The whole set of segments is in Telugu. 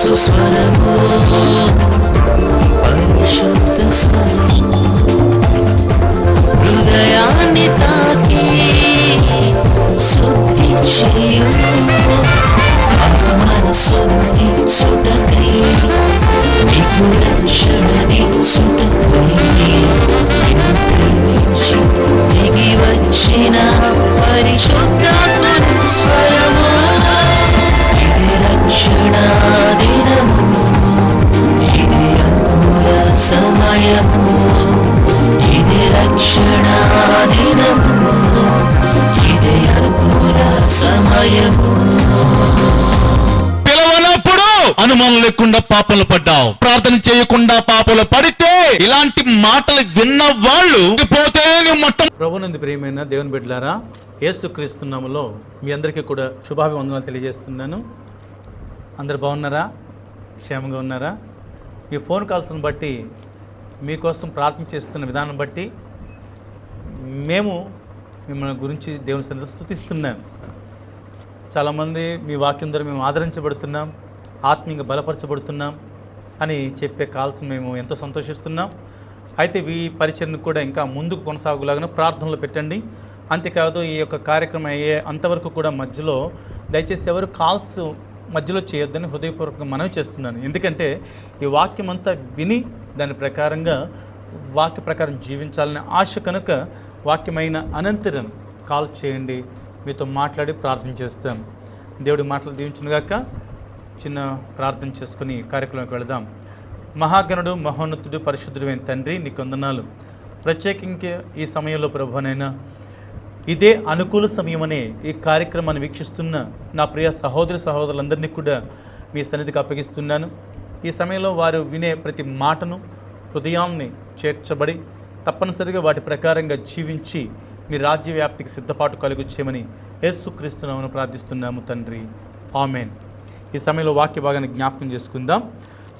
సుస్వరము పరిశుద్ధ స్వరము హృదయాన్ని తాకి శుద్ధి చేయును మనసుని చుటకై నీకు రక్షణని చుటకై నిన్ను ప్రేమించి దిగి వచ్చిన పరిశుద్ధాత్మని స్వరము ఇది రక్షణ దినము ఇది అనుకూల సమయము ఇది రక్షణ దినము ఇది అనుకూల సమయము. పిలవనప్పుడు అనుమానం లేకుండా పాపంలో పడ్డావు, ప్రార్థన చేయకుండా పాపంలో పడితే ఇలాంటి మాటలు విన్న వాళ్ళు పోతే మొత్తం. ప్రభునందు ప్రియమైన దేవుని బిడ్డలారా, యేసుక్రీస్తు నామములో మీ అందరికీ కూడా శుభాభివందనాలు తెలియజేస్తున్నాను. అందరు బాగున్నారా? క్షేమంగా ఉన్నారా? మీ ఫోన్ కాల్స్ని బట్టి, మీకోసం ప్రార్థన చేస్తున్న విధానం బట్టి మేము మిమ్మల్ని గురించి దేవుని సన్నిధిలో స్తుతిస్తున్నాం. చాలామంది మీ వాక్యం ద్వారా మేము ఆదరించబడుతున్నాం, ఆత్మీయంగా బలపరచబడుతున్నాం అని చెప్పే కాల్స్ మేము ఎంతో సంతోషిస్తున్నాం. అయితే ఈ పరిచయను కూడా ఇంకా ముందుకు కొనసాగులాగా ప్రార్థనలు పెట్టండి. అంతేకాదు ఈ యొక్క కార్యక్రమం అయ్యే అంతవరకు కూడా మధ్యలో దయచేసి ఎవరు కాల్స్ మధ్యలో చేయొద్దని హృదయపూర్వకంగా మనవి చేస్తున్నాను. ఎందుకంటే ఈ వాక్యం అంతా విని దాని ప్రకారంగా వాక్య ప్రకారం జీవించాలనే ఆశ కనుక వాక్యమైన అనంతరం కాల్ చేయండి, మీతో మాట్లాడి ప్రార్థన చేస్తాం. దేవుడి మాటలు దీవించునుగాక. చిన్న ప్రార్థన చేసుకుని కార్యక్రమంకి వెళదాం. మహాగణుడు, మహోన్నతుడు, పరిశుద్ధుడు అయిన తండ్రి, నీకు వందనాలు. ప్రత్యేకించి ఈ సమయంలో ప్రభువనైనా ఇదే అనుకూల సమయమనే ఈ కార్యక్రమాన్ని వీక్షిస్తున్న నా ప్రియ సహోదరులందరినీ కూడా మీ సన్నిధికి అప్పగిస్తున్నాను. ఈ సమయంలో వారు వినే ప్రతి మాటను హృదయాన్ని చేర్చబడి తప్పనిసరిగా వాటి ప్రకారంగా జీవించి మీ రాజ్య వ్యాప్తికి సిద్ధపాటు కలుగు చేయమని యేసుక్రీస్తు నామమున ప్రార్థిస్తున్నాము తండ్రి, ఆమేన్. ఈ సమయంలో వాక్య భాగాన్ని జ్ఞాపకం చేసుకుందాం.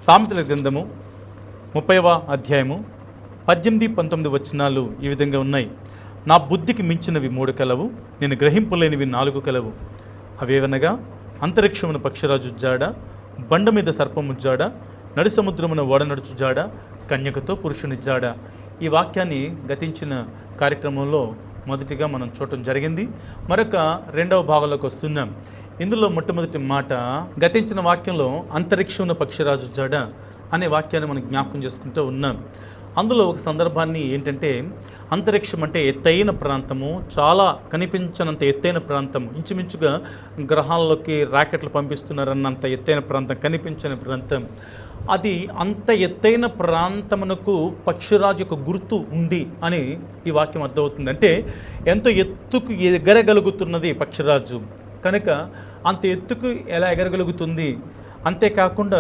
సామెతల గ్రంథము 30వ అధ్యాయము 18-19 వచనాలు ఈ విధంగా ఉన్నాయి. నా బుద్ధికి మించినవి 3 కలవు, నేను గ్రహింపులేనివి 4 కలవు. అవేవనగా అంతరిక్షమున పక్షిరాజు జాడ, బండ మీద సర్పము జాడ, నడి సముద్రమున ఓడనడుచు జాడ, కన్యకతో పురుషుని జాడ. ఈ వాక్యాన్ని గతించిన కార్యక్రమంలో మొదటిగా మనం చూడటం జరిగింది. మరొక రెండవ భాగంలోకి వస్తున్నాం. ఇందులో మొట్టమొదటి మాట గతించిన వాక్యంలో అంతరిక్షమున పక్షిరాజు జాడ అనే వాక్యాన్ని మనం జ్ఞాపకం చేసుకుంటూ ఉన్నాం. అందులో ఒక సందర్భాన్ని ఏంటంటే, అంతరిక్షం అంటే ఎత్తైన ప్రాంతము, చాలా కనిపించనంత ఎత్తైన ప్రాంతం, ఇంచుమించుగా గ్రహాల్లోకి రాకెట్లు పంపిస్తున్నారన్నంత ఎత్తైన ప్రాంతం, కనిపించని ప్రాంతం. అది అంత ఎత్తైన ప్రాంతమునకు పక్షిరాజు యొక్క గుర్తు ఉంది అని ఈ వాక్యం అర్థమవుతుంది. అంటే ఎంతో ఎత్తుకు ఎగరగలుగుతున్నది పక్షిరాజు కనుక అంత ఎత్తుకు ఎలా ఎగరగలుగుతుంది, అంతేకాకుండా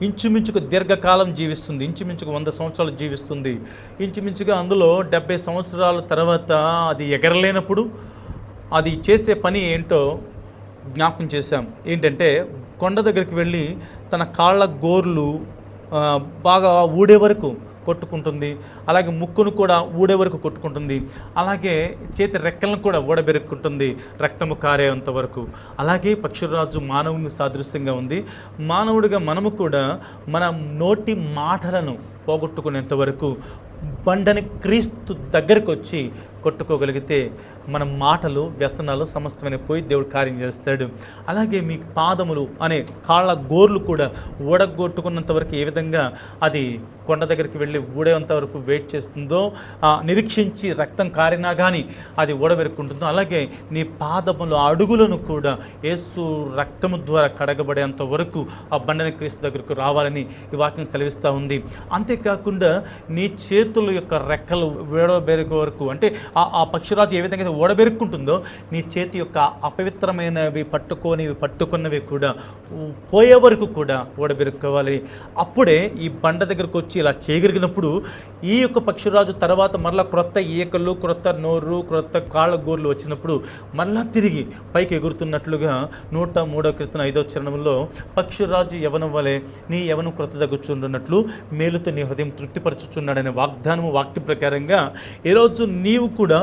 ఇంచుమించుకు దీర్ఘకాలం జీవిస్తుంది, ఇంచుమించుకు 100 సంవత్సరాలు జీవిస్తుంది. ఇంచుమించుగా అందులో 70 సంవత్సరాల తర్వాత అది ఎగరలేనప్పుడు అది చేసే పని ఏంటో జ్ఞాపకం చేశాం. ఏంటంటే కొండ దగ్గరికి వెళ్ళి తన కాళ్ళ గోర్లు బాగా ఊడే వరకు కొట్టుకుంటుంది, అలాగే ముక్కును కూడా ఊడే వరకు కొట్టుకుంటుంది, అలాగే చేతి రెక్కలను కూడా ఊడబెరుక్కుంటుంది రక్తము కారేంత వరకు. అలాగే పక్షిరాజు మానవుని సాదృశ్యంగా ఉంది. మానవుడిగా మనము కూడా మన నోటి మాటలను పోగొట్టుకునేంత వరకు బండని క్రీస్తు దగ్గరకు వచ్చి కొట్టుకోగలిగితే మన మాటలు, వ్యసనాలు సమస్తమైన పోయి దేవుడు కార్యం చేస్తాడు. అలాగే మీ పాదములు అనే కాళ్ళ గోర్లు కూడా ఊడగొట్టుకున్నంత వరకు ఏ విధంగా అది కొండ దగ్గరికి వెళ్ళి ఊడేంత వరకు వెయిట్ చేస్తుందో, నిరీక్షించి రక్తం కారినా కానీ అది ఊడబెరుక్కుంటుందో, అలాగే నీ పాదములు అడుగులను కూడా యేసు రక్తము ద్వారా కడగబడేంత వరకు ఆ బండని క్రీస్తు దగ్గరకు రావాలని ఈ వాక్యం సెలవిస్తూ ఉంది. అంతేకాకుండా నీ చేతుల యొక్క రెక్కలు ఊడబెరుకు వరకు, అంటే ఆ పక్షిరాజు ఏ విధంగా ఓడబెరుక్కుంటుందో నీ చేతి యొక్క అపవిత్రమైనవి పట్టుకున్నవి కూడా పోయే వరకు కూడా ఓడబెరుక్కోవాలి. అప్పుడే ఈ బండ దగ్గరకు వచ్చి ఇలా చేయగలిగినప్పుడు ఈ యొక్క పక్షిరాజు తర్వాత మరలా క్రొత్త ఈకలు, క్రొత్త నోరు, క్రొత్త కాళ్ళ గోర్లు వచ్చినప్పుడు మరలా తిరిగి పైకి ఎగురుతున్నట్లుగా 103వ కీర్తన 5వ చరణంలో పక్షిరాజు యవనం వలె నీ యవనం క్రొత్త దగ్గుచున్నట్లు మేలుతో నీ హృదయం తృప్తిపరచుచున్నాడనే వాగ్దానము, వాక్య ప్రకారంగా ఈరోజు నీవు కూడా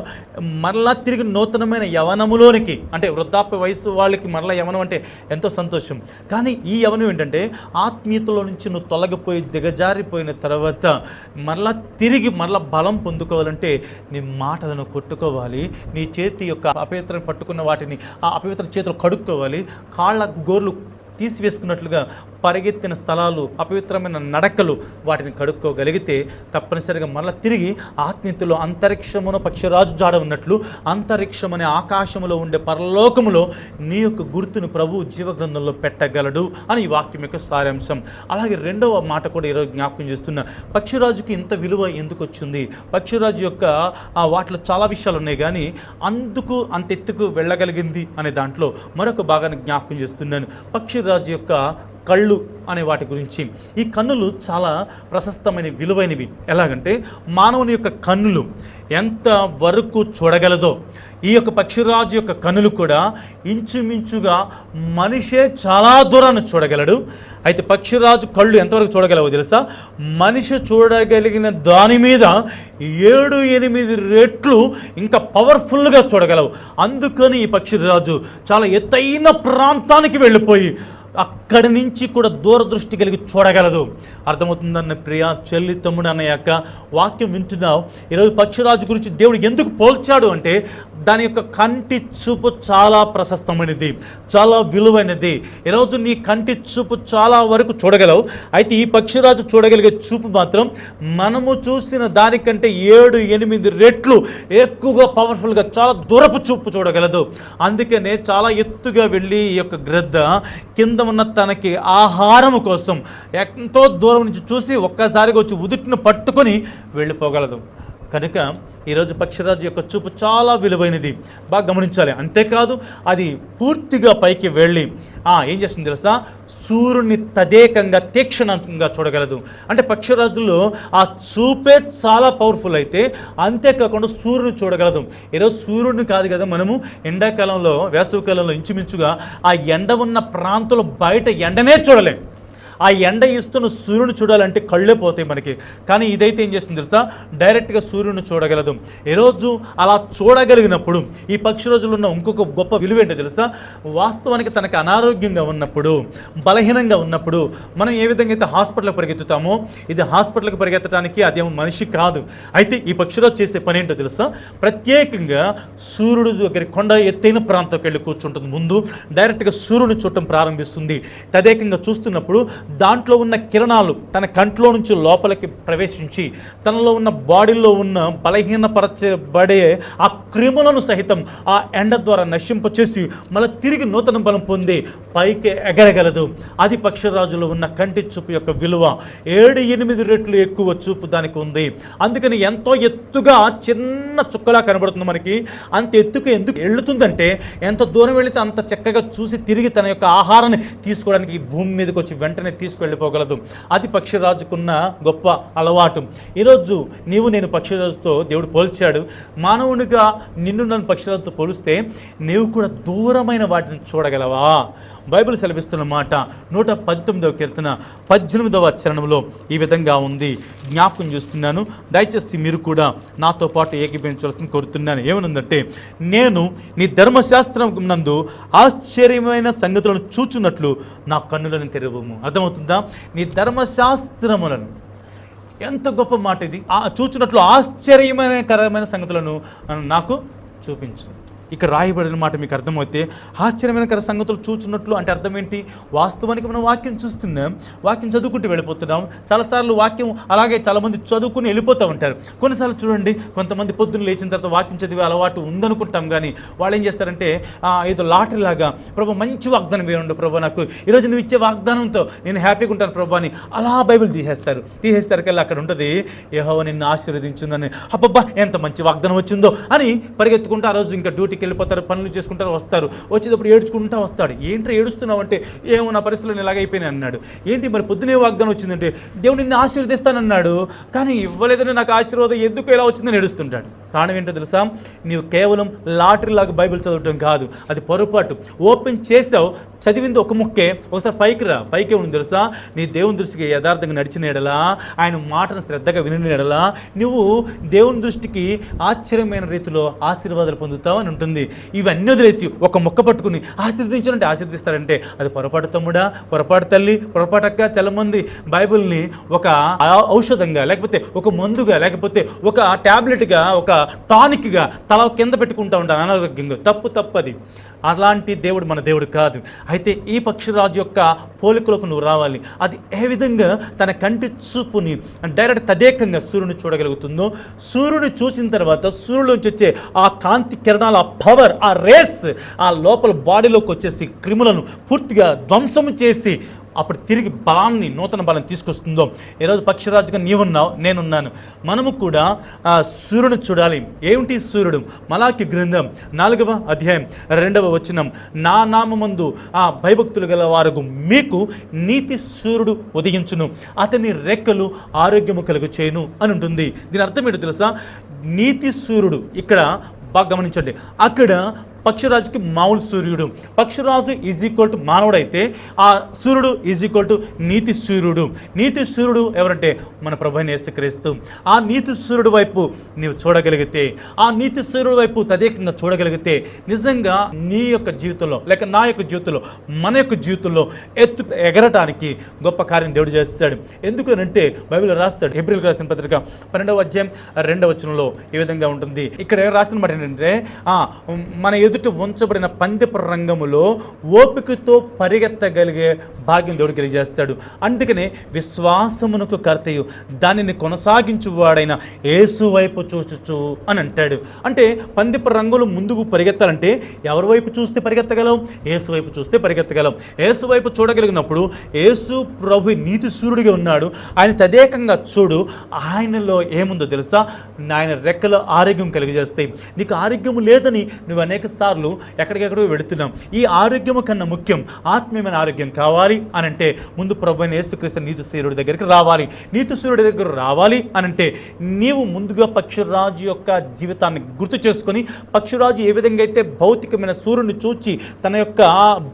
మరలా తిరిగి నూతనమైన యవనములోనికి, అంటే వృద్ధాప్య వయసు వాళ్ళకి మరలా యవనం అంటే ఎంతో సంతోషం, కానీ ఈ యవనం ఏంటంటే ఆత్మీయతలో నుంచి నువ్వు తొలగిపోయి దిగజారిపోయిన తర్వాత మరలా బలం పొందుకోవాలంటే నీ మాటలను కొట్టుకోవాలి, నీ చేతి యొక్క అపవిత్రను పట్టుకున్న వాటిని ఆ అపవిత్ర చేతులు కడుక్కోవాలి, కాళ్ళ గోర్లు తీసివేసుకున్నట్లుగా పరిగెత్తిన స్థలాలు, అపవిత్రమైన నడకలు, వాటిని కడుక్కోగలిగితే తప్పనిసరిగా మరలా తిరిగి ఆత్మీయతలో అంతరిక్షమున పక్షిరాజు జాడ ఉన్నట్లు అంతరిక్షమనే ఆకాశములో ఉండే పరలోకములో నీ యొక్క గుర్తును ప్రభు జీవగ్రంథంలో పెట్టగలడు అని ఈ వాక్యం యొక్క సారాంశం. అలాగే రెండవ మాట కూడా ఈరోజు జ్ఞాపకం చేస్తున్నా, పక్షిరాజుకి ఇంత విలువ ఎందుకు వచ్చింది? పక్షిరాజు యొక్క వాటిలో చాలా విషయాలు ఉన్నాయి, కానీ అందుకు అంత ఎత్తుకు వెళ్ళగలిగింది అనే దాంట్లో మరొక భాగాన్ని జ్ఞాపకం చేస్తున్నాను. పక్షిరాజు యొక్క కళ్ళు అనే వాటి గురించి. ఈ కన్నులు చాలా ప్రశస్తమైన విలువైనవి. ఎలాగంటే మానవుని యొక్క కన్నులు ఎంత వరకు చూడగలదో ఈ యొక్క పక్షిరాజు యొక్క కన్నులు కూడా ఇంచుమించుగా మనిషే చాలా దూరాన్ని చూడగలడు. అయితే పక్షిరాజు కళ్ళు ఎంతవరకు చూడగలవో తెలుసా? మనిషి చూడగలిగిన దాని మీద 7-8 రెట్లు ఇంకా పవర్ఫుల్గా చూడగలవు. అందుకని ఈ పక్షిరాజు చాలా ఎత్తైన ప్రాంతానికి వెళ్ళిపోయి అక్కడి నుంచి కూడా దూరదృష్టి కలిగి చూడగలదు. అర్థమవుతుందన్న ప్రియ చెల్లి, తమ్ముడు, అన్న యొక్క వాక్యం వింటున్నావు. ఈరోజు పక్షిరాజు గురించి దేవుడు ఎందుకు పోల్చాడు అంటే దాని యొక్క కంటి చూపు చాలా ప్రశస్తమైనది, చాలా విలువైనది. ఈరోజు నీ కంటి చూపు చాలా వరకు చూడగలవు. అయితే ఈ పక్షిరాజు చూడగలిగే చూపు మాత్రం మనము చూసిన దానికంటే 7-8 రెట్లు ఎక్కువగా పవర్ఫుల్గా చాలా దూరపు చూపు చూడగలదు. అందుకనే చాలా ఎత్తుగా వెళ్ళి ఈ యొక్క గ్రద్ద కింద ఉన్న తనకి ఆహారము కోసం ఎంతో దూరం నుంచి చూసి ఒక్కసారిగా వచ్చి ఉదుటిని పట్టుకొని వెళ్ళిపోగలదు. కనుక ఈరోజు పక్షిరాజు యొక్క చూపు చాలా విలువైనది, బాగా గమనించాలి. అంతేకాదు అది పూర్తిగా పైకి వెళ్ళి ఏం చేస్తుంది తెలుసా? సూర్యుని తదేకంగా తీక్షణంగా చూడగలదు. అంటే పక్షిరాజులో ఆ చూపే చాలా పవర్ఫుల్ అయితే అంతేకాకుండా సూర్యుని చూడగలదు. ఈరోజు సూర్యుడిని కాదు కదా, మనము ఎండాకాలంలో, వేసవికాలంలో ఇంచుమించుగా ఆ ఎండ ఉన్న ప్రాంతంలో బయట ఎండనే చూడలేం. ఆ ఎండ ఇస్తున్న సూర్యుని చూడాలంటే కళ్ళే పోతాయి మనకి. కానీ ఇదైతే ఏం చేస్తుంది తెలుసా? డైరెక్ట్గా సూర్యుని చూడగలదు. ఈరోజు అలా చూడగలిగినప్పుడు ఈ పక్షిరాజులో ఉన్న ఇంకొక గొప్ప విలువ ఏంటో తెలుసా? వాస్తవానికి తనకు అనారోగ్యంగా ఉన్నప్పుడు, బలహీనంగా ఉన్నప్పుడు మనం ఏ విధంగా అయితే హాస్పిటల్కి పరిగెత్తుతామో, ఇది హాస్పిటల్కి పరిగెత్తడానికి అదేమో మనిషి కాదు. అయితే ఈ పక్షిరాజు చేసే పని ఏంటో తెలుసా? ప్రత్యేకంగా సూర్యుడు దగ్గర కొండ ఎత్తైన ప్రాంతంకి వెళ్ళి కూర్చుంటుంది. ముందు డైరెక్ట్గా సూర్యుని చూడటం ప్రారంభిస్తుంది. తదేకంగా చూస్తున్నప్పుడు దాంట్లో ఉన్న కిరణాలు తన కంట్లో నుంచి లోపలికి ప్రవేశించి తనలో ఉన్న బాడీలో ఉన్న బలహీనపరచబడే ఆ క్రిములను సహితం ఆ ఎండ ద్వారా నశింపచేసి మళ్ళీ తిరిగి నూతన బలం పొంది పైకి ఎగరగలదు. అది పక్షిరాజులో ఉన్న కంటి చూపు యొక్క విలువ. 7-8 రెట్లు ఎక్కువ చూపు దానికి ఉంది. అందుకని ఎంతో ఎత్తుగా చిన్న చుక్కలా కనబడుతుంది మనకి. అంత ఎత్తుకు ఎందుకు వెళుతుందంటే ఎంత దూరం వెళితే అంత చక్కగా చూసి తిరిగి తన యొక్క ఆహారాన్ని తీసుకోవడానికి భూమి మీదకి వచ్చి వెంటనే తీసుకువెళ్ళిపోగలదు. అది పక్షిరాజుకున్న గొప్ప అలవాటు. ఈరోజు నేను పక్షిరాజుతో దేవుడు పోల్చాడు. మానవునిగా నన్ను పక్షిరాజుతో పోలిస్తే నీవు కూడా దూరమైన వాటిని చూడగలవా? బైబిల్ సెలవిస్తున్న మాట 119వ కీర్తన 18వ చరణంలో ఈ విధంగా ఉంది. జ్ఞాపకం చేస్తున్నాను, దయచేసి మీరు కూడా నాతో పాటు ఏకీభవించవలసిన కోరుతున్నాను. ఏమనుందంటే, నేను నీ ధర్మశాస్త్రం నందు ఆశ్చర్యమైన సంగతులను చూచున్నట్లు నా కన్నులను తెరవము. అర్థమవుతుందా? నీ ధర్మశాస్త్రములను, ఎంత గొప్ప మాట ఇది! చూచున్నట్లు ఆశ్చర్యకరమైన సంగతులను నాకు చూపించు. ఇక్కడ రాయబడిన మాట మీకు అర్థమైతే, ఆశ్చర్యమైన సంగతులు చూచున్నట్లు అంటే అర్థం ఏంటి? వాస్తవానికి మనం వాక్యం చూస్తున్నాం, వాక్యం చదువుకుంటూ వెళ్ళిపోతున్నాం. చాలాసార్లు వాక్యం అలాగే చాలామంది చదువుకుని వెళ్ళిపోతూ ఉంటారు. కొన్నిసార్లు చూడండి, కొంతమంది పొద్దున్న లేచిన తర్వాత వాక్యం చదివే అలవాటు ఉందనుకుంటాం, కానీ వాళ్ళు ఏం చేస్తారంటే ఏదో లాటరీ లాగా, ప్రభు మంచి వాగ్దానం వేయండి ప్రభు, నాకు ఈరోజు నువ్వు ఇచ్చే వాగ్దానంతో నేను హ్యాపీగా ఉంటాను ప్రభు అని అలా బైబిల్ తీసేస్తారు కల్లా అక్కడ ఉంటుంది, యెహోవా నిన్ను ఆశీర్వదించునని. అబ్బబ్బా ఎంత మంచి వాగ్దానం వచ్చిందో అని పరిగెత్తుకుంటూ ఆ రోజు ఇంకా డ్యూటీకి పనికి వెళ్ళిపోతారు, పనులు చేసుకుంటారు, వస్తారు, వచ్చేటప్పుడు ఏడ్చుకుంటూ వస్తాడు. ఏంటో ఏడుస్తున్నావు అంటే, ఏమో నా పరిస్థితులు ఇలాగైపోయినాయి అన్నాడు. ఏంటి మరి పొద్దునే వాగ్దానం వచ్చిందంటే, దేవుడు నిన్ను ఆశీర్వదిస్తానన్నాడు, కానీ ఇవ్వలేదని నాకు ఆశీర్వాదం ఎందుకు ఎలా వచ్చిందని ఏడుస్తుంటాడు. కారణం ఏంటో తెలుసా? నీవు కేవలం లాటరీ లాగా బైబిల్ చదవటం కాదు, అది పొరపాటు. ఓపెన్ చేసావు, చదివింది ఒక ముక్కే, ఒకసారి పైకే ఉంది తెలుసా? నీ దేవుని దృష్టికి యథార్థంగా నడిచిన ఎడలా, ఆయన మాటను శ్రద్ధగా విని ఎడలా, నువ్వు దేవుని దృష్టికి ఆశ్చర్యమైన రీతిలో ఆశీర్వాదాలు పొందుతావు అని ఉంటుంది. ఇవన్నీ వదిలేసి ఒక మొక్క పట్టుకుని ఆశీర్వదించాలంటే ఆశీర్వదిస్తారంటే అది పొరపాటు తమ్ముడా, పొరపాటు తల్లి, పొరపాటు అక్క. చాలా మంది బైబిల్ని ఒక ఔషధంగా, లేకపోతే ఒక మందుగా, లేకపోతే ఒక ట్యాబ్లెట్గా, ఒక టానిక్గా తల కింద పెట్టుకుంటూ ఉంటాను అనారోగ్యంగా. తప్పది. అలాంటి దేవుడు మన దేవుడు కాదు. అయితే ఈ పక్షిరాజు యొక్క పోలికలకు నువ్వు రావాలి. అది ఏ విధంగా తన కంటి చూపుని డైరెక్ట్ తదేకంగా సూర్యుని చూడగలుగుతుందో, సూర్యుని చూసిన తర్వాత సూర్యులోంచి వచ్చే ఆ కాంతి కిరణాల ఆ పవర్, ఆ రేస్ ఆ లోపల బాడీలోకి వచ్చేసి క్రిములను పూర్తిగా ధ్వంసం చేసి అప్పుడు తిరిగి బలాన్ని, నూతన బలాన్ని తీసుకొస్తుందో, ఈరోజు పక్షిరాజుగా నీవున్నావు, నేనున్నాను. మనము కూడా ఆ సూర్యుని చూడాలి. ఏమిటి సూర్యుడు? మలాకి గ్రంథం 4వ అధ్యాయం 2వ వచనం, నా నామమందు ఆ భయభక్తులు గల వారు మీకు నీతి సూర్యుడు ఉదయించును, అతని రెక్కలు ఆరోగ్యము కలుగు చేయును అని ఉంటుంది. దీని అర్థం ఏంటో తెలుసా? నీతి సూర్యుడు ఇక్కడ బాగా గమనించండి. అక్కడ పక్షిరాజుకి మామూలు సూర్యుడు, పక్షిరాజు ఈజ్ ఈక్వల్ టు మానవుడైతే ఆ సూర్యుడు ఈజ్ ఈక్వల్ టు నీతి సూర్యుడు. నీతి సూర్యుడు ఎవరంటే మన ప్రభువైన యేసుక్రీస్తు. ఆ నీతి సూర్యుడు వైపు నీవు చూడగలిగితే, ఆ నీతి సూర్యుడు వైపు తదేకంగా చూడగలిగితే, నిజంగా నీ యొక్క జీవితంలో, లేక నా యొక్క జీవితంలో, మన యొక్క జీవితంలో ఎగరటానికి గొప్ప కార్యం దేవుడు చేస్తాడు. ఎందుకనంటే బైబిల్ రాస్తాడు, హెబ్రీయులకు రాసిన పత్రిక 12వ అధ్యాయం 2వ వచనంలో ఈ విధంగా ఉంటుంది. ఇక్కడ రాసిన మాట ఏంటంటే, మన ఎదుట ఉంచబడిన పందెపు రంగములో ఓపికతో పరిగెత్తగలిగే భాగ్యం దేవుడు కలిగజేస్తాడు. అందుకనే విశ్వాసమునకు కర్తయు దానిని కొనసాగించువాడైన యేసు వైపు చూచుచు అని అంటాడు. అంటే పందెపు రంగులు ముందుకు పరిగెత్తాలంటే ఎవరి వైపు చూస్తే పరిగెత్తగలం? యేసు వైపు చూస్తే పరిగెత్తగలం. యేసు వైపు చూడగలిగినప్పుడు యేసు ప్రభు నీతి సూర్యుడిగా ఉన్నాడు, ఆయన తదేకంగా చూడు. ఆయనలో ఏముందో తెలుసా? ఆయన రెక్కల ఆరోగ్యం కలిగజేస్తాయి. నీకు ఆరోగ్యం లేదని నువ్వు అనేక సార్లు ఎక్కడికెక్కడో వెళుతున్నాం. ఈ ఆరోగ్యము కన్నా ముఖ్యం ఆత్మీయమైన ఆరోగ్యం కావాలి అనంటే ముందు ప్రభువైన యేసుక్రీస్తు నీతి సూర్యుడి దగ్గరికి రావాలి. నీతి సూర్యుడి దగ్గర రావాలి అనంటే నీవు ముందుగా పక్షిరాజు యొక్క జీవితాన్ని గుర్తు చేసుకొని, పక్షిరాజు ఏ విధంగా అయితే భౌతికమైన సూర్యుడిని చూచి తన యొక్క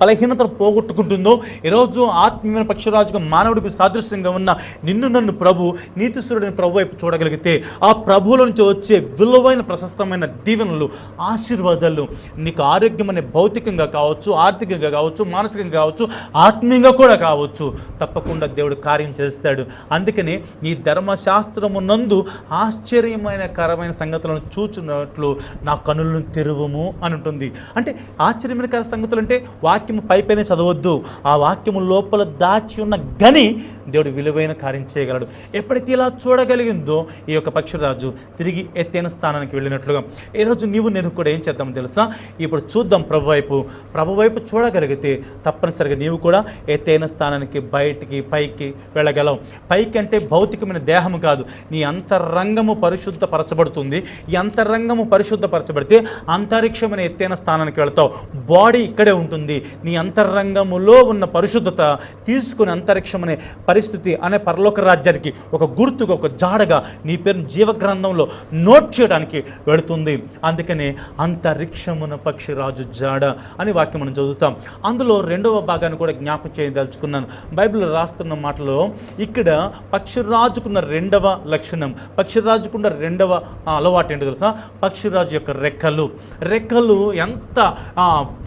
బలహీనతను పోగొట్టుకుంటుందో, ఈరోజు ఆత్మీయమైన పక్షిరాజుగా మానవుడికి సాదృశ్యంగా ఉన్న నిన్ను నన్ను ప్రభు నీతి సూర్యుడిని ప్రభు వైపు చూడగలిగితే ఆ ప్రభువుల నుంచి వచ్చే విలువైన ప్రశస్తమైన దీవెనలు, ఆశీర్వాదాలు నీకు ఆరోగ్యం అనే భౌతికంగా కావచ్చు, ఆర్థికంగా కావచ్చు, మానసికంగా కావచ్చు, ఆత్మీయంగా కూడా కావచ్చు, తప్పకుండా దేవుడు కార్యం చేస్తాడు. అందుకని ఈ ధర్మశాస్త్రము నందు ఆశ్చర్యమైన కరమైన సంగతులను చూచున్నట్లు నా కనులను తెరువుము అని ఉంటుంది. అంటే ఆశ్చర్యమైన సంగతులు అంటే వాక్యము పైపైనే చదవద్దు, ఆ వాక్యము లోపల దాచి ఉన్న గని దేవుడు విలువైన కార్యం చేయగలడు. ఎప్పుడైతే ఇలా చూడగలిగిందో ఈ యొక్క పక్షిరాజు తిరిగి ఎత్తైన స్థానానికి వెళ్ళినట్లుగా ఈరోజు నీవు నేను కూడా ఏం చేద్దాం తెలుసా? ఇప్పుడు చూద్దాం ప్రభు వైపు చూడగలిగితే తప్పనిసరిగా నీవు కూడా ఎత్తైన స్థానానికి, బయటికి, పైకి వెళ్ళగలవు. పైకి అంటే భౌతికమైన దేహం కాదు, నీ అంతరంగము పరిశుద్ధపరచబడుతుంది. ఈ అంతరంగము పరిశుద్ధపరచబడితే అంతరిక్షమైన ఎత్తైన స్థానానికి వెళతావు. బాడీ ఇక్కడే ఉంటుంది. నీ అంతరంగములో ఉన్న పరిశుద్ధత తీసుకుని అంతరిక్షం అనే పరిస్థితి అనే పరలోక రాజ్యానికి ఒక గుర్తుగా, ఒక జాడగా నీ పేరును జీవగ్రంథంలో నోట్ చేయడానికి వెళుతుంది. అందుకనే అంతరిక్షమున పక్షిరాజు జాడ అని వాక్యం మనం చదువుతాం. అందులో 2వ భాగాన్ని కూడా జ్ఞాపకం చేయదలుచుకున్నాను. బైబిల్ రాస్తున్న మాటలో ఇక్కడ పక్షిరాజుకున్న 2వ లక్షణం, పక్షిరాజుకున్న 2వ అలవాటు ఏంటో తెలుసా? పక్షిరాజు యొక్క రెక్కలు ఎంత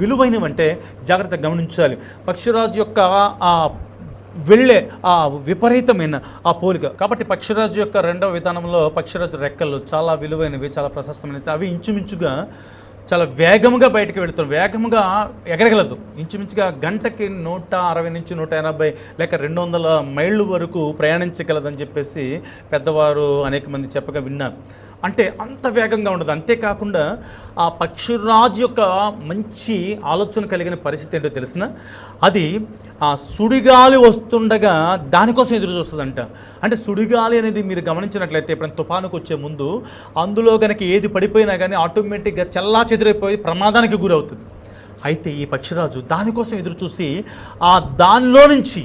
విలువైనవంటే జాగ్రత్తగా గమనించాలి. పక్షిరాజు యొక్క వెళ్ళే ఆ విపరీతమైన ఆ పోలిక. కాబట్టి పక్షిరాజు యొక్క 2వ విధానంలో పక్షిరాజు రెక్కలు చాలా విలువైనవి, చాలా ప్రశస్తమైనవి. అవి ఇంచుమించుగా చాలా వేగముగా బయటకు వెళుతుంది, వేగముగా ఎగరగలదు. ఇంచుమించుగా గంటకి 160 నుంచి 180 లేక 200 మైళ్ళు వరకు ప్రయాణించగలదని చెప్పేసి పెద్దవారు అనేక మంది చెప్పగా విన్నాను. అంటే అంత వేగంగా ఉండదు. అంతేకాకుండా ఆ పక్షిరాజు యొక్క మంచి ఆలోచన కలిగిన పరిస్థితి ఏంటో తెలిసిన, అది ఆ సుడిగాలి వస్తుండగా దానికోసం ఎదురు చూస్తుందంట. అంటే సుడిగాలి అనేది మీరు గమనించినట్లయితే ఎప్పుడైనా తుఫానుకు వచ్చే ముందు అందులో కనుక ఏది పడిపోయినా కానీ ఆటోమేటిక్గా చల్లా చెదిరైపోయి ప్రమాదానికి గురవుతుంది. అయితే ఈ పక్షిరాజు దానికోసం ఎదురు చూసి దానిలో నుంచి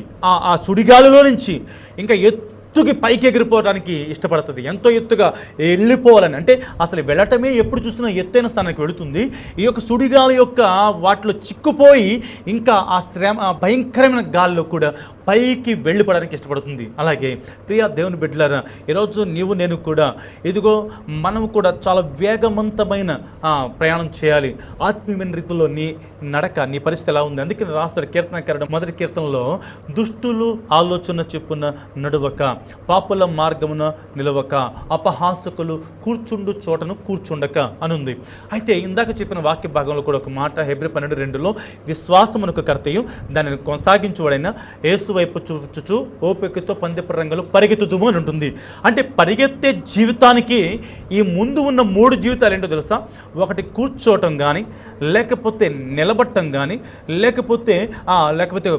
ఆ సుడిగాలిలో నుంచి ఇంకా ఎత్తుకి పైకి ఎగిరిపోవడానికి ఇష్టపడుతుంది. ఎంతో ఎత్తుగా వెళ్ళిపోవాలని, అంటే అసలు వెళ్ళటమే ఎప్పుడు చూసినా ఎత్తైన స్థానానికి వెళుతుంది. ఈ యొక్క సుడిగాలి యొక్క వాటిలో చిక్కుపోయి ఇంకా ఆ భయంకరమైన గాలిలో కూడా పైకి వెళ్ళిపోవడానికి ఇష్టపడుతుంది. అలాగే ప్రియ దేవుని బిడ్డలారా, ఈరోజు నీవు నేను కూడా ఇదిగో మనం కూడా చాలా వేగవంతమైన ప్రయాణం చేయాలి. ఆత్మీయమైన రీతిలో నీ నడక, నీ పరిస్థితి ఎలా ఉంది? అందుకని రాస్తాడు కీర్తనకారుడు మొదటి కీర్తనలో, దుష్టులు ఆలోచన చెప్పున నడువక, పాపుల మార్గమున నిలవక, అపహాసకులు కూర్చుండు చోటను కూర్చుండక అనుంది. అయితే ఇందాక చెప్పిన వాక్య భాగంలో కూడా ఒక మాట, హెబ్రీ 12:2లో, విశ్వాసమునకు కర్తయు దానిని కొనసాగించువాడైన యేసు వైపు చూచుచు ఓపికతో పందెపు రంగులు పరిగెత్తుదుము అని ఉంటుంది. అంటే పరిగెత్తే జీవితానికి ఈ ముందు ఉన్న 3 జీవితాలు ఏంటో తెలుసా? ఒకటి కూర్చోవటం కానీ, లేకపోతే నిలబట్టం కానీ, లేకపోతే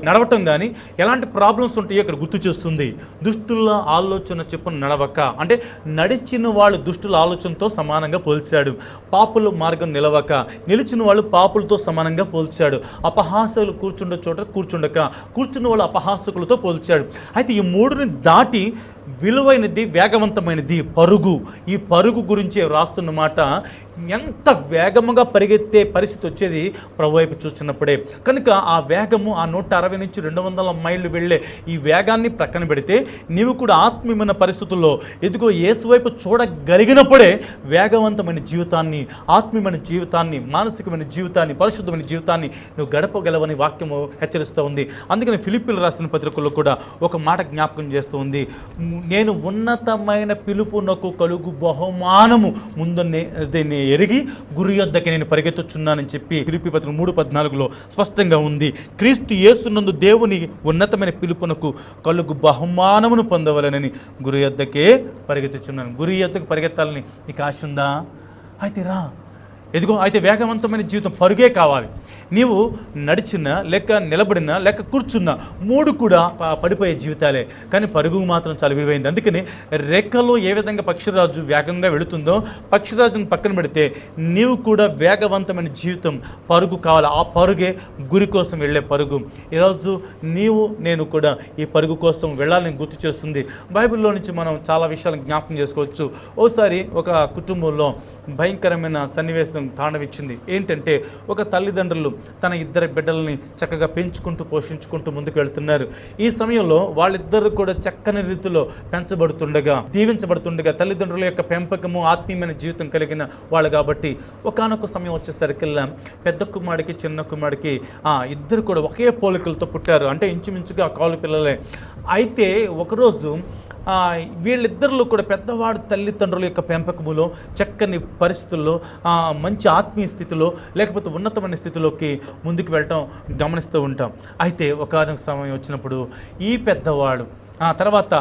నడవటం కానీ, ఎలాంటి ప్రాబ్లమ్స్ ఉంటాయో ఇక్కడ గుర్తు చేస్తుంది. దుష్టుల ఆలోచన చెప్పున నడవక, అంటే నడిచిన వాళ్ళు దుష్టుల ఆలోచనతో సమానంగా పోల్చాడు. పాపుల మార్గం నిలవక, నిలిచిన వాళ్ళు పాపులతో సమానంగా పోల్చాడు. అపహాసకులు కూర్చుండే చోట కూర్చుండక, కూర్చున్న వాళ్ళు అపహాసకులతో పోల్చాడు. అయితే ఈ 3ని దాటి విలువైనది, వేగవంతమైనది పరుగు. ఈ పరుగు గురించి రాస్తున్న మాట, ఎంత వేగముగా పరిగెత్తే పరిస్థితి వచ్చేది ప్రభు వైపు చూస్తున్నప్పుడే. కనుక ఆ వేగము, ఆ 160 నుంచి 200 మైళ్ళు వెళ్ళే ఈ వేగాన్ని ప్రక్కన పెడితే, నీవు కూడా ఆత్మీయమైన పరిస్థితుల్లో ఎదుగో యేసు వైపు చూడగలిగినప్పుడే వేగవంతమైన జీవితాన్ని, ఆత్మీయమైన జీవితాన్ని, మానసికమైన జీవితాన్ని, పరిశుద్ధమైన జీవితాన్ని నువ్వు గడపగలవని వాక్యము హెచ్చరిస్తూ ఉంది. అందుకని ఫిలిప్పీయులకు రాసిన పత్రికల్లో కూడా ఒక మాట జ్ఞాపకం చేస్తూ ఉంది, నేను ఉన్నతమైన పిలుపునకు కలుగు బహుమానము ముందునే ఎరిగి గురి యొద్దకి నేను పరిగెత్తుచున్నానని చెప్పి ఫిలిప్పీ పత్రిక 3:14లో స్పష్టంగా ఉంది. క్రీస్తు యేసునందు దేవుని ఉన్నతమైన పిలుపునకు కలుగు బహుమానమును పొందవలనని గురి యొద్దకే పరిగెత్తుచున్నాను. గురి యొద్దకు పరిగెత్తాలని నీకు ఆశ ఉందా? అయితే రా, ఎదుగో. అయితే వేగవంతమైన జీవితం పరుగే కావాలి. నీవు నడిచినా, లేక నిలబడినా, లేక కూర్చున్నా, 3 కూడా పడిపోయే జీవితాలే. కానీ పరుగు మాత్రం చాలా విలువైంది. అందుకని రెక్కలో ఏ విధంగా పక్షిరాజు వేగంగా వెళుతుందో, పక్షిరాజును పక్కన పెడితే నీవు కూడా వేగవంతమైన జీవితం, పరుగు కావాలి. ఆ పరుగే గురి కోసం వెళ్ళే పరుగు. ఈరోజు నీవు నేను కూడా ఈ పరుగు కోసం వెళ్ళాలని గుర్తు చేస్తుంది. బైబిల్లో నుంచి మనం చాలా విషయాలను జ్ఞాపకం చేసుకోవచ్చు. ఓసారి ఒక కుటుంబంలో భయంకరమైన సన్నివేశం తాండవిచ్చింది. ఏంటంటే, ఒక తల్లిదండ్రులు తన 2 బిడ్డలని చక్కగా పెంచుకుంటూ పోషించుకుంటూ ముందుకు వెళ్తున్నారు. ఈ సమయంలో వాళ్ళిద్దరు కూడా చక్కని రీతిలో పెంచబడుతుండగా, దీవించబడుతుండగా, తల్లిదండ్రుల యొక్క పెంపకము, ఆత్మీయమైన జీవితం కలిగిన వాళ్ళు కాబట్టి, ఒకానొక సమయం వచ్చేసరికల్లా పెద్ద కుమారుడికి చిన్న కుమారుడికి ఇద్దరు కూడా ఒకే పోలికలతో పుట్టారు. అంటే ఇంచుమించుగా కాలు పిల్లలే. అయితే ఒకరోజు వీళ్ళిద్దరిలో కూడా పెద్దవాడు తల్లిదండ్రుల యొక్క పెంపకములో, చక్కని పరిస్థితుల్లో, మంచి ఆత్మీయ స్థితిలో, లేకపోతే ఉన్నతమైన స్థితిలోకి ముందుకు వెళ్ళటం గమనిస్తూ ఉంటాం. అయితే ఒకనొక సమయం వచ్చినప్పుడు ఈ పెద్దవాడు తర్వాత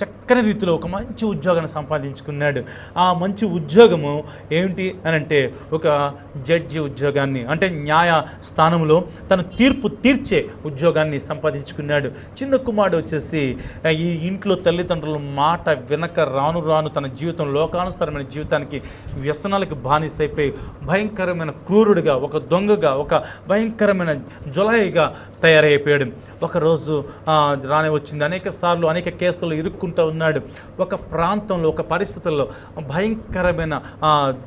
చక్కని రీతిలో ఒక మంచి ఉద్యోగాన్ని సంపాదించుకున్నాడు. ఆ మంచి ఉద్యోగము ఏమిటి అని అంటే, ఒక జడ్జి ఉద్యోగాన్ని, అంటే న్యాయ స్థానంలో తను తీర్పు తీర్చే ఉద్యోగాన్ని సంపాదించుకున్నాడు. చిన్న కుమారుడు వచ్చేసి ఈ ఇంట్లో తల్లిదండ్రుల మాట వినక రాను రాను తన జీవితం, లోకానుసారమైన జీవితానికి, వ్యసనాలకు బానిసైపోయి భయంకరమైన క్రూరుడిగా, ఒక దొంగగా, ఒక భయంకరమైన జులాయిగా తయారైపోయాడు. ఒకరోజు రానే వచ్చింది. అనేక కేసులు ఇరుక్కుంటూ ఉన్నాడు. ఒక ప్రాంతంలో, ఒక పరిస్థితుల్లో భయంకరమైన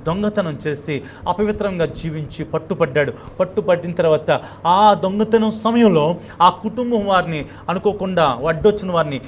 దొంగతనం చేసి అపవిత్రంగా జీవించి పట్టుపట్టిన తర్వాత ఆ దొంగతనం సమయంలో ఆ కుటుంబం వారిని అనుకోకుండా అడ్డొచ్చిన వారిని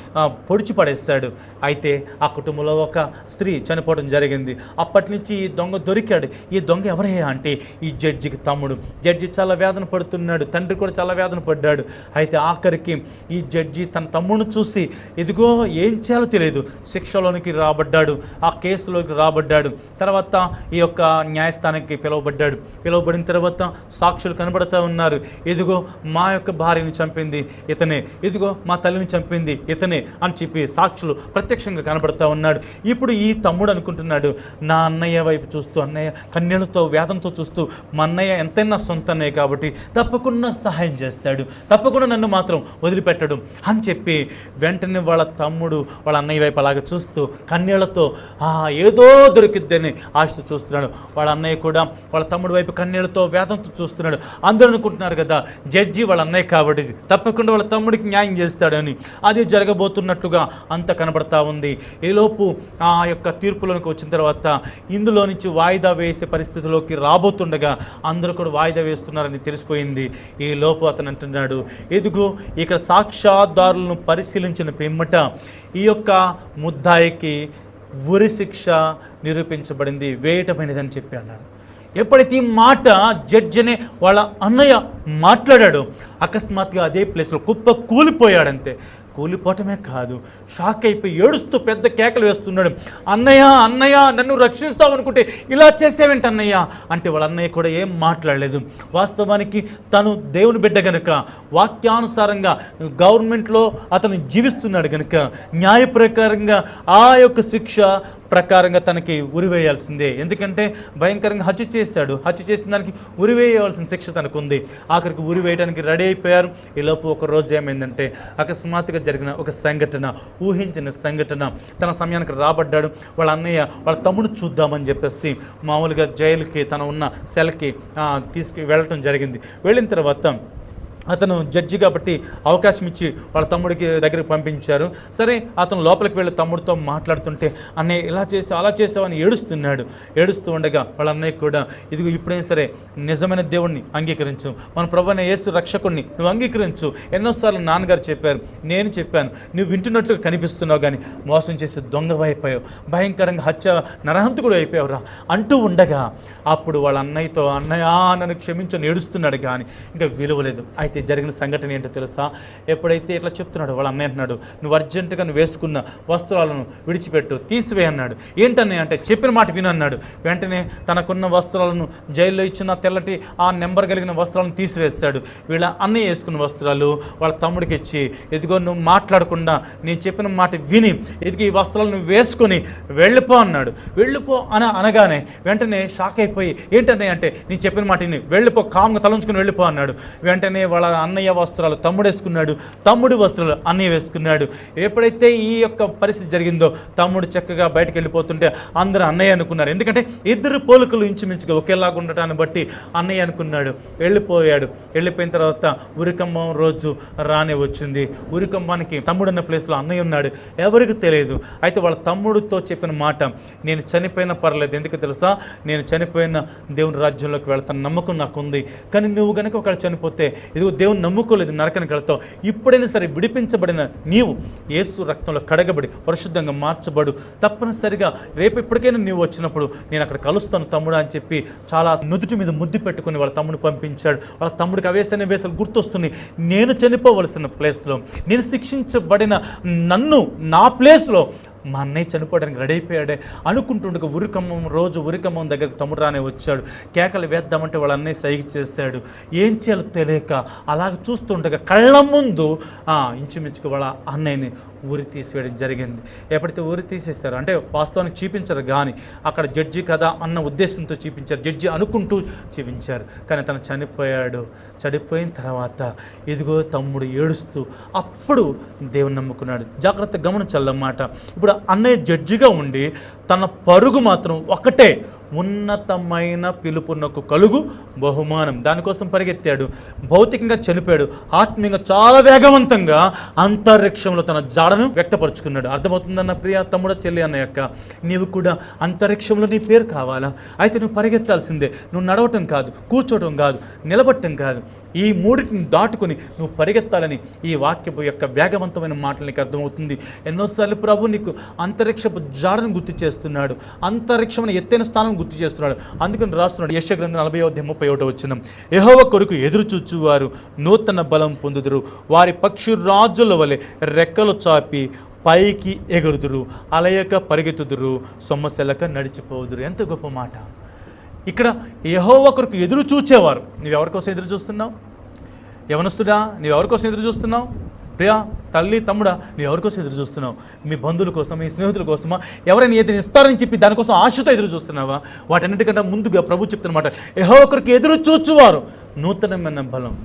పొడిచి పడేశాడు. అయితే ఆ కుటుంబంలో ఒక స్త్రీ చనిపోవడం జరిగింది. అప్పటి నుంచి ఈ దొంగ దొరికాడు. ఈ దొంగ ఎవరయ్యా అంటే ఈ జడ్జికి తమ్ముడు. జడ్జి చాలా వేదన పడుతున్నాడు, తండ్రి కూడా చాలా వేదన పడ్డాడు. రాబడ్డాడు. అయితే ఆఖరికి ఈ జడ్జి తన తమ్ముడిని చూసి ఇదిగో ఏం చేయాలో తెలియదు, శిక్షలోనికి రాబడ్డాడు, ఆ కేసులోకి రాబడ్డాడు. తర్వాత ఈ యొక్క న్యాయస్థానానికి పిలువబడిన తర్వాత సాక్షులు కనబడుతూ ఉన్నారు. ఇదిగో మా యొక్క భార్యని చంపింది ఇతనే, ఇదిగో మా తల్లిని చంపింది ఇతనే అని చెప్పి సాక్షులు ప్రత్యక్షంగా కనబడుతూ ఉన్నాడు. ఇప్పుడు ఈ తమ్ముడు అనుకుంటున్నాడు, నా అన్నయ్య వైపు చూస్తూ, అన్నయ్య కన్నీళ్లతో వేదంతో చూస్తూ, మా అన్నయ్య ఎంతైనా సొంత అన్నయ్య కాబట్టి తప్పకుండా సహాయం చేస్తాడు, తప్పకుండా నన్ను మాత్రం వదిలిపెట్టడు అని చెప్పి వెంటనే వాళ్ళ తమ్ముడు వాళ్ళ అన్నయ్య వైపు అలాగే చూస్తూ కన్నీళ్లతో ఏదో దొరికిద్దని ఆశతో చూస్తున్నాడు. వాళ్ళ అన్నయ్య కూడా వాళ్ళ తమ్ముడి వైపు కన్నీళ్లతో వేదంతో చూస్తున్నాడు. అందరూ అనుకుంటున్నారు కదా జడ్జి వాళ్ళ అన్నయ్య కాబట్టి తప్పకుండా వాళ్ళ తమ్ముడికి న్యాయం చేస్తాడని. అది జరగబోతున్నట్లుగా అంత కనబడతా ఉంది. ఈలోపు ఆ యొక్క తీర్పులోకి వచ్చిన తర్వాత ఇందులో నుంచి వాయిదా వేసే పరిస్థితిలోకి రాబోతుండగా అందరూ కూడా వాయిదా వేస్తున్నారని తెలిసిపోయింది. ఈ లోపు అతను అంటున్నాడు, ఇదిగో ఇక్కడ సాక్ష్యాధారులను పరిశీలించిన పిమ్మట ఈ యొక్క ముద్దాయికి ఉరి శిక్ష నిరూపించబడింది, వేయటమైనదని చెప్పి అన్నాడు. ఎప్పుడైతే ఈ మాట జడ్జి అనే వాళ్ళ అన్నయ్య మాట్లాడాడో అకస్మాత్తుగా అదే ప్లేస్లో కుప్ప కూలిపోయాడంతే. కూలిపోవటమే కాదు, షాక్ అయిపోయి ఏడుస్తూ పెద్ద కేకలు వేస్తున్నాడు. అన్నయ్య అన్నయ్య నన్ను రక్షిస్తావు అనుకుంటే ఇలా చేసేవేంటి అన్నయ్య అంటే వాళ్ళ అన్నయ్య కూడా ఏం మాట్లాడలేదు. వాస్తవానికి తను దేవుని బిడ్డ గనుక, వాక్యానుసారంగా గవర్నమెంట్లో అతను జీవిస్తున్నాడు కనుక న్యాయ ప్రకారంగా ఆ యొక్క శిక్ష ప్రకారంగా తనకి ఉరివేయాల్సిందే. ఎందుకంటే భయంకరంగా హత్య చేశాడు, హత్య చేసిన దానికి ఉరివేయవలసిన శిక్ష తనకు ఉంది. ఆఖరికి ఉరివేయడానికి రెడీ అయిపోయారు. ఈలోపు ఒక రోజు ఏమైందంటే అకస్మాత్తుగా జరిగిన ఒక సంఘటన, ఊహించిన సంఘటన, తన సమయానికి రాబడ్డాడు. వాళ్ళ అన్నయ్య వాళ్ళ తమ్ముడు చూద్దామని చెప్పేసి మామూలుగా జైలుకి తన ఉన్న సెల్కి వెళ్ళటం జరిగింది. వెళ్ళిన తర్వాత అతను జడ్జి కాబట్టి అవకాశం ఇచ్చి వాళ్ళ తమ్ముడికి దగ్గరికి పంపించారు. సరే అతను లోపలికి వెళ్ళి తమ్ముడితో మాట్లాడుతుంటే అన్నయ్య ఇలా చేసి అలా చేసావని ఏడుస్తున్నాడు. ఏడుస్తూ ఉండగా వాళ్ళ అన్నయ్య కూడా ఇదిగో ఇప్పుడైనా సరే నిజమైన దేవుణ్ణి అంగీకరించు, మన ప్రభువైన యేసు రక్షకుడిని నువ్వు అంగీకరించు. ఎన్నోసార్లు నాన్నగారు చెప్పారు, నేను చెప్పాను, నువ్వు వింటున్నట్లుగా కనిపిస్తున్నావు కానీ మోసం చేసి దొంగవైపోయావు, భయంకరంగా హత్య నరహంతకుడు అయిపోయావురా అంటూ ఉండగా అప్పుడు వాళ్ళ అన్నయ్యతో అన్నయ్య నన్ను క్షమించని ఏడుస్తున్నాడు కానీ ఇంకా విలువలేదు. అయితే జరిగిన సంఘటన ఏంటో తెలుసా? ఎప్పుడైతే ఇట్లా చెప్తున్నాడు వాళ్ళ అన్నయ్య అంటున్నాడు, నువ్వు అర్జెంటుగా నువ్వు వేసుకున్న వస్త్రాలను విడిచిపెట్టు, తీసివే అన్నాడు. ఏంటన్నయ్య అంటే చెప్పిన మాట విను అన్నాడు. వెంటనే తనకున్న వస్త్రాలను జైల్లో ఇచ్చిన తెల్లటి ఆ నెంబర్ కలిగిన వస్త్రాలను తీసివేస్తాడు. వీళ్ళ అన్నయ్య వేసుకున్న వస్త్రాలు వాళ్ళ తమ్ముడికి ఇచ్చి ఇదిగో నువ్వు మాట్లాడకుండా నేను చెప్పిన మాట విని ఇదిగో ఈ వస్త్రాలు నువ్వు వేసుకొని వెళ్ళిపో అన్నాడు. వెళ్ళిపో అనగానే వెంటనే షాక్ అయిపోయి ఏంటన్నయ్య అంటే నేను చెప్పిన మాట విని వెళ్ళిపో, కామ్గా తలంచుకుని వెళ్ళిపో అన్నాడు. వెంటనే వాళ్ళ అన్నయ్య వస్త్రాలు తమ్ముడు వేసుకున్నాడు, తమ్ముడి వస్త్రాలు అన్నయ్య వేసుకున్నాడు. ఎప్పుడైతే ఈ యొక్క పరిస్థితి జరిగిందో తమ్ముడు చక్కగా బయటకు వెళ్ళిపోతుంటే అందరూ అన్నయ్య అనుకున్నారు. ఎందుకంటే ఇద్దరు పోలికలు ఇంచుమించుగా ఒకేలాగా ఉండటాన్ని బట్టి అన్నయ్య అనుకున్నాడు. వెళ్ళిపోయాడు. వెళ్ళిపోయిన తర్వాత ఉరికంబం రోజు రానే వచ్చింది. ఉరికంబానికి తమ్ముడు అన్న ప్లేస్లో అన్నయ్య ఉన్నాడు, ఎవరికి తెలియదు. అయితే వాళ్ళ తమ్ముడితో చెప్పిన మాట, నేను చనిపోయినా పర్లేదు, ఎందుకు తెలుసా, నేను చనిపోయిన దేవుని రాజ్యంలోకి వెళ్తాను, నమ్మకం నాకు ఉంది. కానీ నువ్వు కనుక ఒకవేళ చనిపోతే ఇదిగో దేవుని నమ్ముకోలేదు, నరకానికి వెళ్తావు. ఇప్పుడైనా సరే విడిపించబడిన నీవు యేసు రక్తంలో కడగబడి పరిశుద్ధంగా మార్చబడు, తప్పనిసరిగా రేపు ఎప్పటికైనా నీవు వచ్చినప్పుడు నేను అక్కడ కలుస్తాను తమ్ముడు అని చెప్పి చాలా నుదుటి మీద ముద్దు పెట్టుకుని వాళ్ళ తమ్ముడు పంపించాడు. వాళ్ళ తమ్ముడికి అవేసనే వేసలు గుర్తొస్తుంది. నేను చనిపోవలసిన ప్లేస్లో, నేను శిక్షించబడిన నన్ను నా ప్లేస్లో మా అన్నయ్య చనిపోవడానికి రెడీ అయిపోయాడే అనుకుంటుండగా ఉరికమ్మం దగ్గరికి తమ్ముడు రానే వచ్చాడు. కేకలు వేద్దామంటే వాళ్ళ అన్నయ్య సైగ చేశాడు. ఏం చేయాలో తెలియక అలాగ చూస్తుండగా కళ్ళ ముందు ఇంచుమించుగా వాళ్ళ అన్నయ్యని ఊరి తీసివేయడం జరిగింది. ఎప్పుడైతే ఊరి తీసేస్తారు అంటే వాస్తవానికి చూపించరు కానీ అక్కడ జడ్జి కదా అన్న ఉద్దేశంతో చూపించారు, జడ్జి అనుకుంటూ చూపించారు. కానీ తను చనిపోయాడు. చనిపోయిన తర్వాత ఇదిగో తమ్ముడు ఏడుస్తూ అప్పుడు దేవుని నమ్ముకున్నాడు. జాగ్రత్త గమనించాలన్నమాట. ఇప్పుడు అన్నయ్య జడ్జిగా ఉండి తన పరుగు మాత్రం ఒకటే, ఉన్నతమైన పిలుపునకు కలుగు బహుమానం, దానికోసం పరిగెత్తాడు. భౌతికంగా చనిపోయాడు, ఆత్మీయంగా చాలా వేగవంతంగా అంతరిక్షంలో తన జాడను వ్యక్తపరుచుకున్నాడు. అర్థమవుతుందన్న ప్రియ తమ్ముడ చెల్లి అన్న యొక్క నీవు కూడా అంతరిక్షంలో నీ పేరు కావాలా? అయితే నువ్వు పరిగెత్తాల్సిందే. నువ్వు నడవటం కాదు, కూర్చోవటం కాదు, నిలబట్టం కాదు, ఈ మూడింటిని దాటుకొని నువ్వు పరిగెత్తాలని ఈ వాక్యపు యొక్క వేగవంతమైన మాటలు నీకు అర్థమవుతుంది. ఎన్నోసార్లు ప్రభు నీకు అంతరిక్షపు జాడను గుర్తు చేస్తున్నాడు, అంతరిక్షమైన ఎత్తైన స్థానం గుర్తు చేస్తున్నాడు. అందుకని రాస్తున్నాడు యెషయా గ్రంథం 40:31 యెహోవా కొరకు ఎదురు చూచువారు నూతన బలం పొందుదురు, వారి పక్షి రాజుల వలె రెక్కలు చాపి పైకి ఎగురుదురు, అలయక పరిగెత్తుదురు, సొమ్మసెలక నడిచిపోదురు. ఎంత గొప్ప మాట. ఇక్కడ యెహోవా కొరకు ఎదురు చూచేవారు. నీవెవరి కోసం ఎదురు చూస్తున్నావు? యవనస్తుడా, నీవెవరి కోసం ఎదురు చూస్తున్నావు? ప్రియా తల్లి, తమ్ముడా, నువ్వు ఎవరి కోసం ఎదురు చూస్తున్నావు? మీ బంధువుల కోసం, మీ స్నేహితుల కోసమా? ఎవరైనా ఏదైనా ఇస్తారని చెప్పి దానికోసం ఆశతో ఎదురు చూస్తున్నావా? వాటన్నిటికంటే ముందుగా ప్రభు చెప్తున్నమాట, యెహోవా కొరకు ఎదురు చూచువారు నూతనమైన బలం,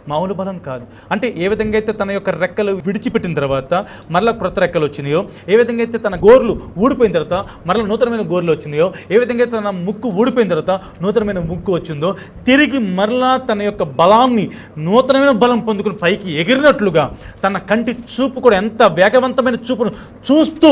మామూలు బలం కాదు. అంటే ఏ విధంగా అయితే తన యొక్క రెక్కలు విడిచిపెట్టిన తర్వాత మరలా క్రొత్త రెక్కలు వచ్చినాయో, ఏ విధంగా అయితే తన గోర్లు ఊడిపోయిన తర్వాత మరలా నూతనమైన గోర్లు వచ్చినాయో, ఏ విధంగా అయితే తన ముక్కు ఊడిపోయిన తర్వాత నూతనమైన ముక్కు వచ్చిందో, తిరిగి మరలా తన యొక్క బలాన్ని, నూతనమైన బలం పొందుకుని పైకి ఎగిరినట్లుగా తన కంటి చూపు కూడా ఎంత వేగవంతమైన చూపును చూస్తూ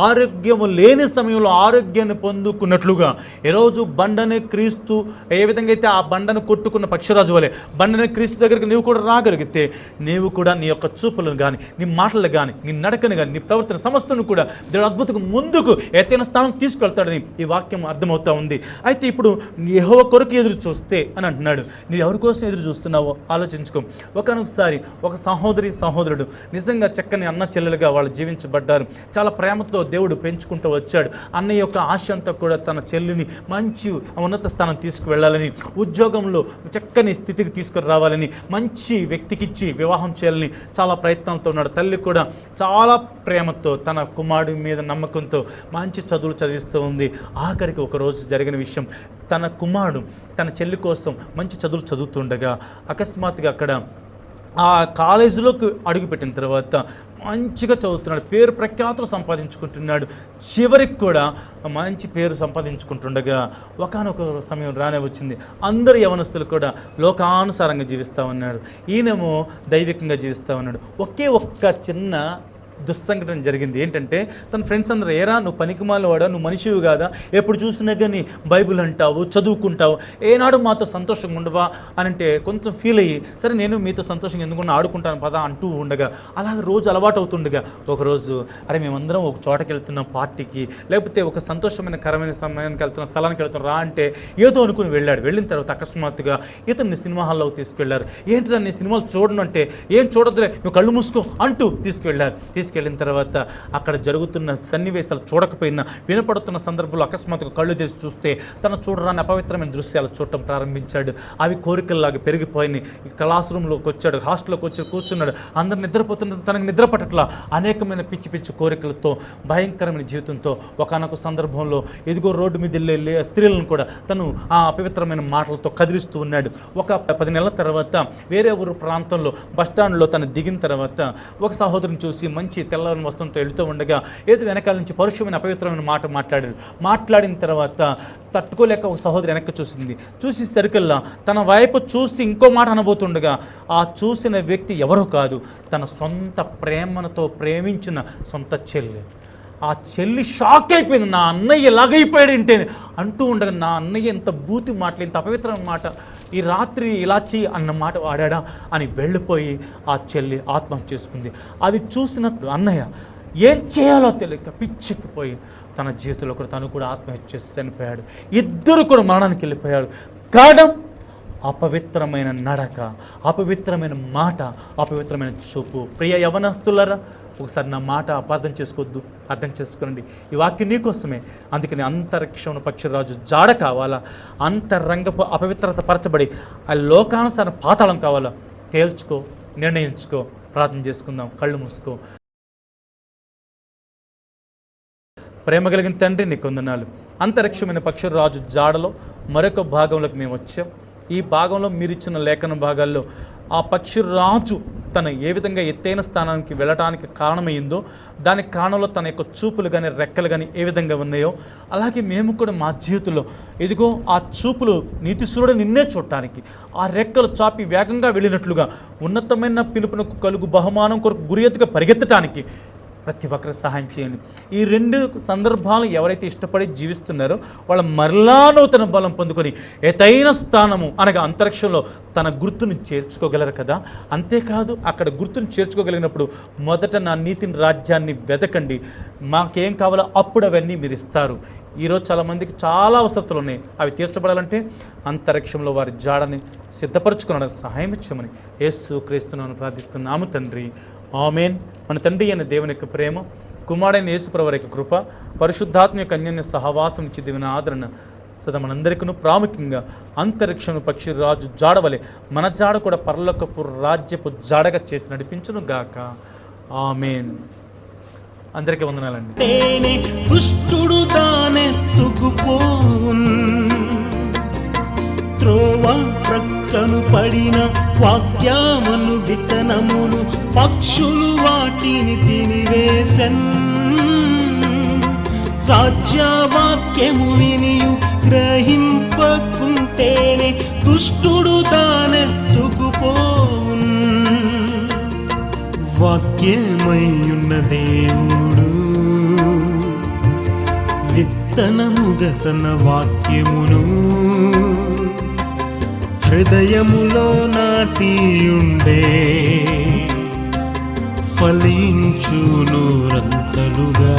ఆరోగ్యము లేని సమయంలో ఆరోగ్యాన్ని పొందుకున్నట్లుగా, ఈరోజు బండనే క్రీస్తు ఏ విధంగా అయితే ఆ బండను కొట్టుకున్న పక్షిరాజు వలె బండనే క్రీస్తు దగ్గరికి నీవు కూడా రాగలిగితే, నీవు కూడా నీ యొక్క చూపులను కానీ, నీ మాటలు కానీ, నీ నడకను కానీ, నీ ప్రవర్తన సమస్తను కూడా దేవుడు అద్భుతంగా ముందుకు ఎత్తైన స్థానం తీసుకెళ్తాడని ఈ వాక్యం అర్థమవుతా ఉంది. అయితే ఇప్పుడు యెహోవా కొరకు ఎదురు చూస్తే అని అంటున్నాడు. నీవు ఎవరి కోసం ఎదురు చూస్తున్నావో ఆలోచించుకో. ఒకసారి ఒక సహోదరుడు నిజంగా చక్కని అన్న చెల్లెలుగా వాళ్ళు జీవించబడ్డారు. చాలా ప్రేమతో దేవుడు పెంచుకుంటూ వచ్చాడు. అన్నయ్య యొక్క ఆశ అంతా కూడా తన చెల్లిని మంచి ఉన్నత స్థానం తీసుకువెళ్ళాలని, ఉద్యోగంలో చక్కని స్థితికి తీసుకురావాలని, మంచి వ్యక్తికిచ్చి వివాహం చేయాలని చాలా ప్రయత్నంతో ఉన్నాడు. తల్లి కూడా చాలా ప్రేమతో తన కుమారుడి మీద నమ్మకంతో మంచి చదువులు చదివిస్తూ ఉంది. ఆఖరికి ఒకరోజు జరిగిన విషయం, తన కుమారుడు తన చెల్లి కోసం మంచి చదువులు చదువుతుండగా అకస్మాత్తుగా అక్కడ ఆ కాలేజీలోకి అడుగుపెట్టిన తర్వాత మంచిగా చదువుతున్నాడు, పేరు ప్రఖ్యాతులు సంపాదించుకుంటున్నాడు, చివరికి కూడా మంచి పేరు సంపాదించుకుంటుండగా ఒకానొక సమయం రానే వచ్చింది. అందరు యవనస్తులు కూడా లోకానుసారంగా జీవిస్తూ ఉన్నాడు, ఈయనేమో దైవికంగా జీవిస్తూ ఉన్నాడు. ఒకే ఒక్క చిన్న దుస్సంఘటన జరిగింది. ఏంటంటే తన ఫ్రెండ్స్ అందరూ, ఏరా నువ్వు పనికిమాలిన వాడా, నువ్వు మనిషివి కాదా, ఎప్పుడు చూసినా కానీ బైబిల్ అంటావు, చదువుకుంటావు, ఏనాడు మాతో సంతోషంగా ఉండవా అని అంటే కొంచెం ఫీల్ అయ్యి, సరే నేను మీతో సంతోషంగా ఎందుకున్నా ఆడుకుంటాను పదా అంటూ ఉండగా, అలాగే రోజు అలవాటు అవుతుండగా ఒకరోజు, అరే మేమందరం ఒక చోటకి వెళ్తున్నాం పార్టీకి, లేకపోతే ఒక సంతోషమైన కరమైన సమయానికి వెళ్తున్నాం, స్థలానికి వెళ్తున్నాం రా అంటే ఏదో అనుకుని వెళ్ళాడు. వెళ్ళిన తర్వాత అకస్మాత్తుగా ఇతన్ని సినిమా హాల్లోకి తీసుకెళ్లారు. ఏంటి నీ సినిమాలు చూడను అంటే, ఏం చూడదులే నువ్వు కళ్ళు మూసుకో అంటూ తీసుకెళ్లారు. తీసుకెళ్ళిన తర్వాత అక్కడ జరుగుతున్న సన్నివేశాలు చూడకపోయినా వినపడుతున్న సందర్భంలో అకస్మాత్తుగా కళ్ళు తెరిచి చూస్తే తన చూడరాని అపవిత్రమైన దృశ్యాలు చూడటం ప్రారంభించాడు. అవి కోరికల్లాగా పెరిగిపోయినాయి. క్లాస్ రూమ్లోకి వచ్చాడు, హాస్టల్లోకి వచ్చి కూర్చున్నాడు. అందరు నిద్రపోతున్న తనకు నిద్ర పట్టట్లా అనేకమైన పిచ్చి పిచ్చి కోరికలతో భయంకరమైన జీవితంతో ఒకానొక సందర్భంలో ఎదుగో రోడ్డు మీద వెళ్ళే స్త్రీలను కూడా తను ఆ అపవిత్రమైన మాటలతో కదిలిస్తూ ఉన్నాడు. ఒక 10 నెలల తర్వాత వేరే ఊరు ప్రాంతంలో బస్టాండ్లో తను దిగిన తర్వాత ఒక సహోదరుని చూసి మంచి తెల్లని వస్త్రంతో వెళుతూ ఉండగా ఏదో వెనకాల నుంచి పరుషమైన అపవిత్రమైన మాట మాట్లాడాడు. మాట్లాడిన తర్వాత తట్టుకోలేక ఒక సహోదరి వెనక్కి చూసింది. చూసి సరికల్లా తన వైపు చూసి ఇంకో మాట అనబోతుండగా ఆ చూసిన వ్యక్తి ఎవరో కాదు, తన సొంత ప్రేమతో ప్రేమించిన సొంత చెల్లి. ఆ చెల్లి షాక్ అయిపోయింది, నా అన్నయ్య ఎలాగైపోయాడు ఏంటి అంటూ ఉండగా, నా అన్నయ్య ఎంత బూతి మాటలు, ఇంత అపవిత్రమైన మాట, ఈ రాత్రి ఇలా చెయ్యి అన్న మాట వాడా అని వెళ్ళిపోయి ఆ చెల్లి ఆత్మహత్య చేసుకుంది. అది చూసిన అన్నయ్య ఏం చేయాలో తెలియక పిచ్చెక్కిపోయి తన జీవితంలో కూడా తను కూడా ఆత్మహత్య చేసి చనిపోయాడు. ఇద్దరు కూడా మరణానికి వెళ్ళిపోయాడు. కారణం అపవిత్రమైన నడక, అపవిత్రమైన మాట, అపవిత్రమైన చూపు. ప్రియ యవనస్తులారా, ఒకసారి నా మాట అపార్థం చేసుకోవద్దు, అర్థం చేసుకోండి. ఈ వాక్యం నీకోసమే. అందుకని అంతరిక్షం పక్షిరాజు జాడ కావాలా, అంతరంగపు అపవిత్రత పరచబడి ఆ లోకానుసారం పాతాళం కావాలా, తేల్చుకో, నిర్ణయించుకో. ప్రార్థన చేసుకుందాం, కళ్ళు మూసుకో. ప్రేమ కలిగిన తండ్రి నీకు వందనాలు. అంతరిక్షమైన పక్షిరాజు జాడలో మరొక భాగంలోకి మేము వచ్చాం. ఈ భాగంలో మీరు ఇచ్చిన లేఖన భాగాల్లో ఆ పక్షిరాజు తను ఏ విధంగా ఎత్తైన స్థానానికి వెళ్ళటానికి కారణమైందో, దానికి కారణంలో తన యొక్క చూపులు కానీ రెక్కలు కానీ ఏ విధంగా ఉన్నాయో, అలాగే మేము కూడా మా జీవితంలో ఇదిగో ఆ చూపులు నీతిశూరుడు నిన్నే చూడటానికి, ఆ రెక్కలు చాపి వేగంగా వెళ్ళినట్లుగా ఉన్నతమైన పిలుపునకు కలుగు బహుమానం కొరకు గురి ఎత్తుగా పరిగెత్తడానికి ప్రతి ఒక్కరికి సహాయం చేయండి. ఈ 2 సందర్భాలు ఎవరైతే ఇష్టపడి జీవిస్తున్నారో వాళ్ళ మరలా నూతన బలం పొందుకొని ఎతైన స్థానము అనగా అంతరిక్షంలో తన గుర్తును చేర్చుకోగలరు కదా. అంతేకాదు అక్కడ గుర్తును చేర్చుకోగలిగినప్పుడు మొదట నా నీతిని రాజ్యాన్ని వెతకండి, మాకేం కావాలో అప్పుడు అవన్నీ మీరు ఇస్తారు. ఈరోజు చాలామందికి చాలా అవసరతలు ఉన్నాయి. అవి తీర్చబడాలంటే అంతరిక్షంలో వారి జాడని సిద్ధపరచుకునడానికి సహాయం ఇచ్చామని యేసు క్రీస్తునామమున ప్రార్థిస్తున్నాము తండ్రి, ఆమేన్. మన తండ్రి అయిన దేవుని యొక్క ప్రేమ, కుమారుడైన యేసుప్రభువారి యొక్క కృప, పరిశుద్ధాత్మ యొక్క అన్యోన్య సహవాసం ఇచ్చి దీవెన ఆదరణ సదా మనందరికీ, ప్రాముఖ్యంగా అంతరిక్షం పక్షి రాజు జాడవలే మన జాడ కూడా పరలోకపు రాజ్యపు జాడగా చేసి నడిపించును గాక. ఆమేన్. అందరికీ వందనాలండి. దుష్టుడు దానెత్తుకుపోవున్, త్రోవ ప్రక్కను పడిన వాక్యములు విత్తనములు పక్షులు వాటిని తినివేసెన్. రాజ్యవాక్యము వినియు గ్రహింపకుంటేనే దుష్టుడు దానెత్తుకుపోవున్. వాక్యమయ్యున్న దేవుడు విత్తనముగా తన వాక్యమును హృదయములో నాటియుండే, ఫలించును రంతలుగా.